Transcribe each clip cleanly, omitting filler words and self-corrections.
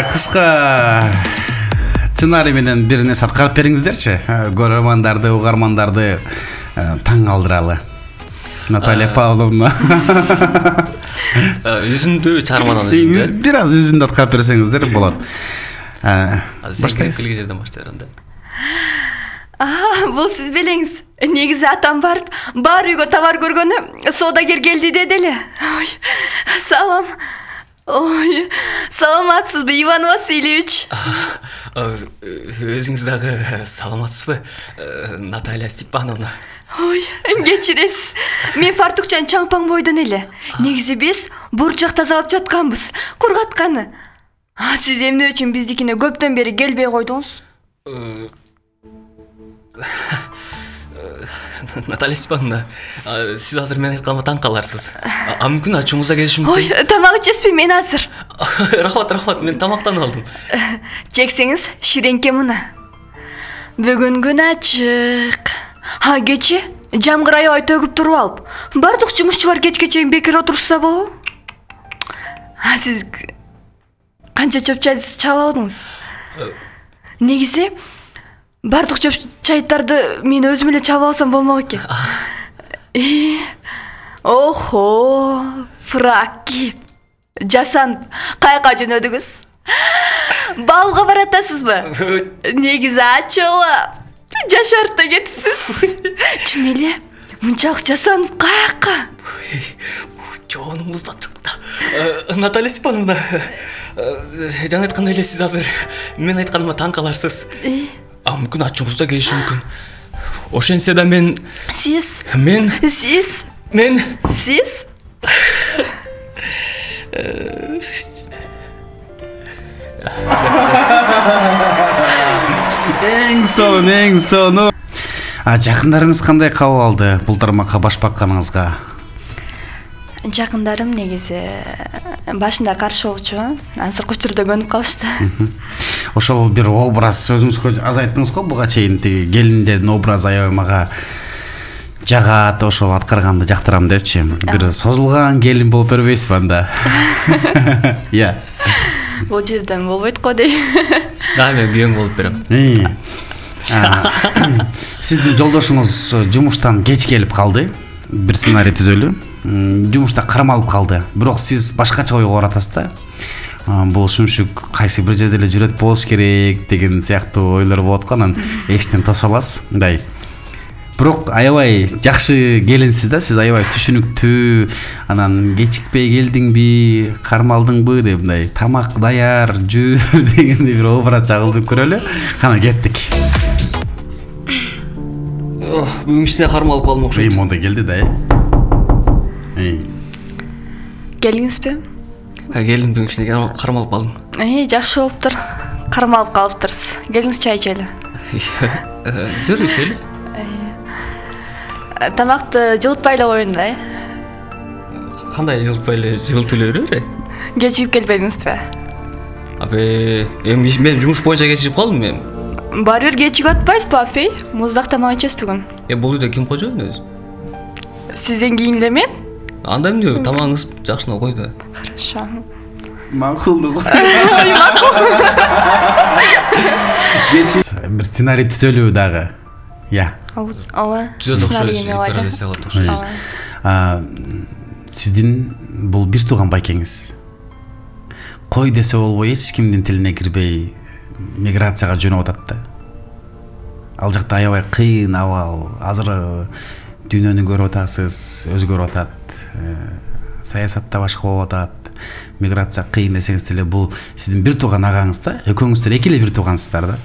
Кыска сценарий менен бир нерсе аткарып бериңиздерчи. Көрөрмандарды, угармандарды таң калтыралы. Наталья Павловна. Үзүндү чармадан үзүндү. Бир аз үзүндү аткарып берсеңиздер болот. Баштайбыз. Келгендерден баштайлам да. Бул сиз белеңиз. Негизи атам барып, бар үйгө товар көргөнү соодагер келди деди эле. Ой, салам. Ой, саламатсызбы, Иван Васильевич? Өзүңүз дагы саламатсызбы, Наталья Степановна? Ой, кечиресиз. Мен фартукчан чаңпаң бойдон эле. Негизи биз бурчак тазалап жатканбыз, кургатканы. Сиз эмне үчүн биздикине көптөн бери келбей койдуңуз? Наталья Степановна, сиз азыр мен айтканыма таң каларсыз. Мүмкүн ачууңузда келиши мүмкүн. Ой, тамак ичесизби? Мен азыр. Рахмат, мен тамактанып алдым. Чексеңиз, ширеңке мына. Бүгүн күн ачык. Кече жамгыр аябай төгүп туруп алып, бардык жумушчулар кечке чейин бекер отурушса болобу? Сиз канча чөп чай чаап алдыңыз? Негизи бардык чөп чайдарды мен өзүм эле чаап алсам болмок экен. Охо, фрак кийип, жасанып, кайка жөнөдүңүз? Балга баратасызбы? Негизи ачылып, жашарып да кетипсиз. Чын эле, мынчалык жасанып кайка? Жонум муздап чыкты. Наталья Степановна, жана айткандай эле сиз азыр мен айтканыма таң каларсыз. Мүмкүн ачууңузда келиши мүмкүн. Ошентсе да мен... Сиз? Мен... Сиз? Мен... Сиз? Эң сону. Жакындарыңыз кандай кабыл алды бул тармакка баш бакканыңызга? Жакындарым негизи башында каршы болчу, азыркы учурда көнүп калышты. Ошол бир образ өзүңүз аз айттыңыз го, буга чейин келиндердин образы аябай мага жагат, ошол аткарганды жактырам депчи. Бир созулган келин болуп бербейсизби анда? Я. Бул жерден болбойт го дейм. Мен күйөөң болуп берем. Сиздин жолдошуңуз жумуштан кеч келип калды. Бир сценарий түзөлү. Жумушта кармалып калды. Бирок сиз башкача ойго баратасыз да. Бул шүмшүк кайсы бир жерде эле жүрөт болуш керек деген сыяктуу ойлор болот го, анан эчтен тосо аласыз. Мындай. Бирок аябай жакшы келинсиз да, сиз аябай түшүнүктүү, анан кечикпей келдиңби, кармалдыңбы деп мындай тамак даяр, жүр дегендей бир образ чагылдырып көрөлү. Кана кеттик. Бүгүн ичине кармалып калдым окшойт. Монда келди да. Келдиңизби? Келдим, бүгүн ичине кармалып калдым. Жакшы болуптур. Кармалып калыптырсыз. Келиңиз чай ичели. Жүр ичели. Тамакты жылытпай эле коюн да. Кандай жылытпай эле жылытып эле береби? Кечигип келбедиңизби? Мен жумуш боюнча кечигип калдым мен. Баары бир кечигип атпайсызбы, апей? Муздак тамак ичесиз бүгүн. Бул үйдө ким кожоюн өзү? Сизден кийин эле мен? Анда эмне тамагыңыз жакшына кой да. Хорошо. Макулдук. Бир сценарий түзөлүү дагы. Я. Ооба. Сиздин бул бир тууган байкеңиз. Кой десе болбой эч кимдин тилине кирбей миграцияга жөнөп атат да. Ал жакта аябай кыйын абал. Азыр дүйнөнү көрүп атасыз, өзгөрүп атат. Саясатта башка болуп атат. Миграция кыйын десеңиз деле бул сиздин бир тууган агаңыз да. Экөөңүздөр эки эле бир туугансыздар да.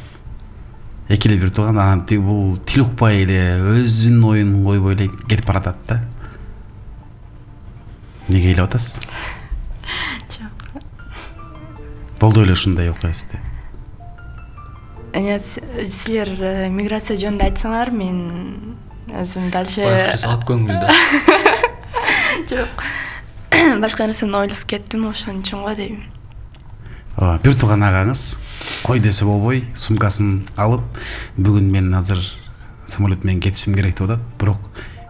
Эки эле бир тууган, анан бул тил укпай эле өзүнүн оюн койбой эле кетип баратат да. Неге ыйлап атасыз? Жок. Болду эле ушундай окуябыз да. Силер миграция жөнүндө айтсаңар, мен өзүм дальше ак көңүлдө. Жок. Башка нерсени ойлоп кеттим, ошон үчүн го дейм. Бир тууган агаңыз кой десе болбой сумкасын алып, бүгүн мен азыр самолет менен кетишим керек деп атат, бирок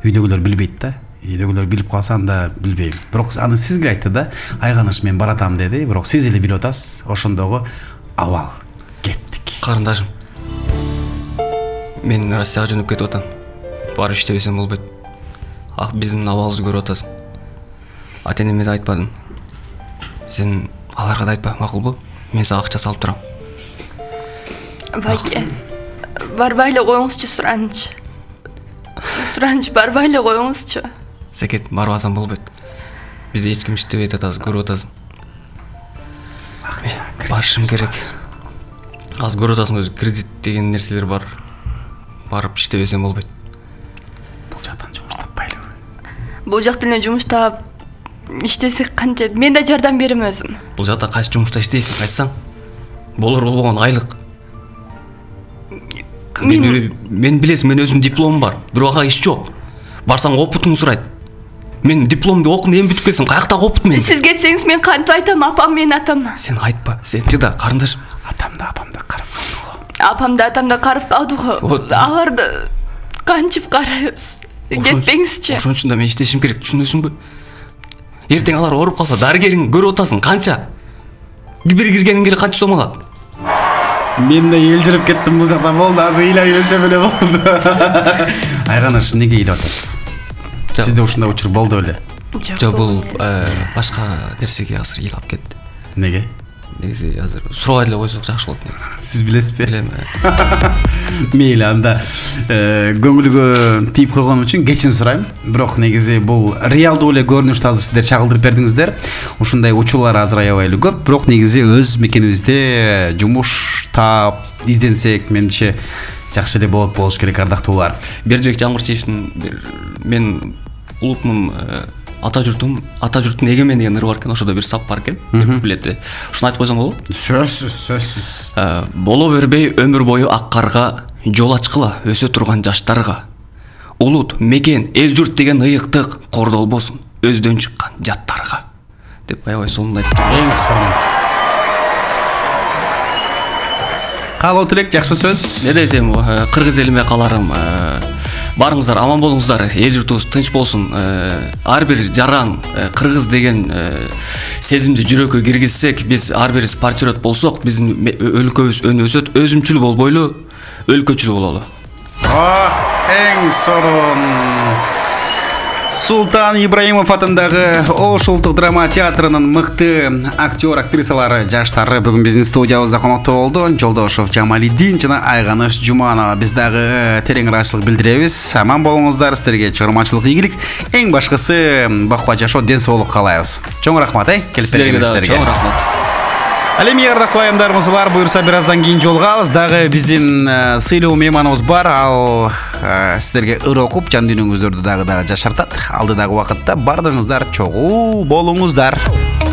үйдөгүлөр билбейт да. үйдөгүлөр билип калса анда билбейм. Бирок аны сизге айтты да, Айганыш мен баратам деди. Бирок сиз эле билип атасыз. Ошондогу абал кеттик. Карындашым, мен Россияга жөнөп кетип атам. Барып иштебесем болбойт. Биздин абалыбызды көрүп атасың. Ата-энеме да айтпадым. Сен аларга да айтпа, макулбу? Мен сага акча салып турам. Байке, барбай эле коюңузчу Суранч. Суранч, барбай эле коюңузчу. Секет, барбасам болбойт. Биз эч ким иштебей атабыз, көрүп атасың. Барышым керек. Азыр көрүп атасың, өзү кредит деген нерселер бар. Барып иштебесем болбойт. Бул жактан жумуш таппайлыбы? Бул жакта эле жумуш таап иштесек канча? Мен да жардам берем өзүм. Бул жакта кайсы жумушта иштейсиң, айтсаң? Болор болбогон айлык. Мен билесиң, мен өзүм дипломум бар. Бирок ага иш жок. Барсаң опытыңды сурайт. Мен дипломду окуп эми бүтүп келсем, каяктагы опыт мен? Сиз кетсеңиз мен кантип айтам апам менен атам? Сен айтпа, сен чыда, карындаш. Атам да апам да карап калды го. Апам да атам да карап калды го. Аларды кантип карайбыз? Кетпеңизчи. Ошон үчүн да мен иштешим керек, түшүнөсүңбү? Эртең алар ооруп калса, дарыгериң көрүп атасың, канча? Бир киргениң эле канча сом алат? Мен да эл жүрүп кеттим бул жакта, болду, азыр ыйлап өсөм эле болду. Айганыш, эмнеге ыйлап атасыз? Сизде ушундай учур болду беле? Жок, бул башка нерсеге азыр ыйлап кетти. Неге? Негизи азыр сурабай эле койсок жакшы болот. Сиз билесизби? Билем. Мейли, анда көңүлгө тийип койгон үчүн кечирим сурайм. Бирок негизи бул реалдуу эле көрүнүштү азыр сиздер чагылдырып бердиңиздер. Ушундай учурлар азыр аябай эле көп. Бирок негизи өз мекенибизде жумуш таап изденсек, менимче жакшы эле болуш керек, ардактуулар. Бердибек Жамгырчиевдин мен улутмун ата журттун эгемен деген ыры бар экен, ошодо бир сап бар экен, билет. Ушуну айтып койсоң болобу? Сөзсүз. Боло бербей өмүр бою ак карга, жол ачкыла өсө турган жаштарга. Улут, мекен, эл журт деген ыйыктык кордолбосун өздөн чыккан жаттарга. Деп аябай сонун айтып. Эң сонун. Каалоо тилек, жакшы сөз. Не десем, кыргыз элиме каларым, барыңыздар, аман болуңуздар, эл журтубуз тынч болсун. Ар бир жаран кыргыз деген сезимди жүрөккө киргизсек, биз ар бирибиз патриот болсок, биздин өлкөбүз өсөт, өзүмчүл болбойлу, өлкөчүл бололу. Эң сонун. Султан Ибраимов атындагы Ош улуттук драма театрынын мыкты актер, актрисалары, жаштары бүгүн биздин студиябызда конокто болду. Жолдошов Жамалидин жана Айганыш Жуманова. Биз дагы терең ыраазычылык билдиребиз. Аман болуңуздар, сиздерге чыгармачылык ийгилик. Эң башкысы баква жашоо, ден соолук каалайбыз. Чоң рахмат, келип бергениңиздерге. Чоң рахмат. Ал эми ардактуу айымдарыбыздар, буюрса бир аздан кийин жолугабыз. Дагы биздин сыйлуу мейманыбыз бар. Ал сиздерге ыр окуп, жан дүйнөңүздөрдү дагы жашартат. Алдыдагы убакытта бардыгыңыздар чогуу болуңуздар.